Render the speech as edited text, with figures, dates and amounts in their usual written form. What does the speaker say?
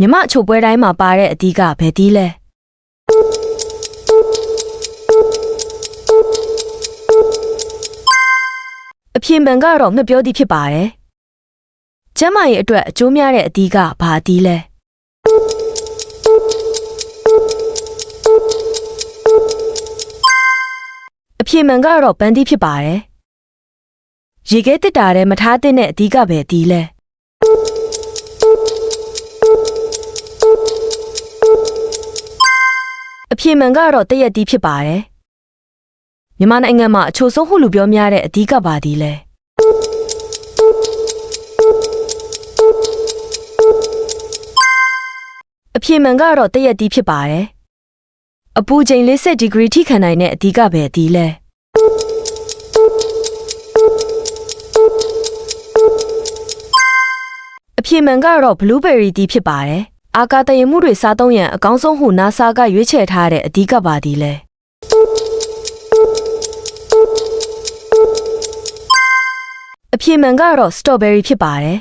မြမချိုပွဲတိုင်းမှာပါတဲ့အသီးကဘယ်သီးလဲအဖြေမှန်ကတော့ငှက်ပြောသီးဖြစ်ပါတယ်ကျမရဲ့အတွက်အကျိုးများတဲ့အသီးကဘာအသီးလဲအဖြေမှန်ကတော့ပန်းသီးဖြစ်ပါတယ်ရေခဲတစ်တာထဲမထားတဲ့အသီးကပဲအသီးလဲအဖြေမှန်ကတော့တရက်သီးဖြစ်ပါတယ်မြန်မာနိုင်ငံမှာအချို့ဆုံးဟုလူပြောများတဲ့အသီးကပါသီးလဲအဖြေမှန်ကတော့တရက်သီးဖြစ်ပါတယ်အပူချိန်40ဒီဂရီထိခံနိုင်တဲ့အသီးကပဲအသီးလဲအဖြေမှန်ကတော့ဘလူးဘယ်ရီသီးဖြစ်ပါတယ်အာကာသယာဉ်မှုတွေစားသုံးရန်အကောင်းဆုံးဟု NASA ကရွေးချယ်ထားတဲ့အသီးကပါသီးလဲအဖြေမှန်ကတော့စတော်ဘယ်ရီဖြစ်ပါတယ်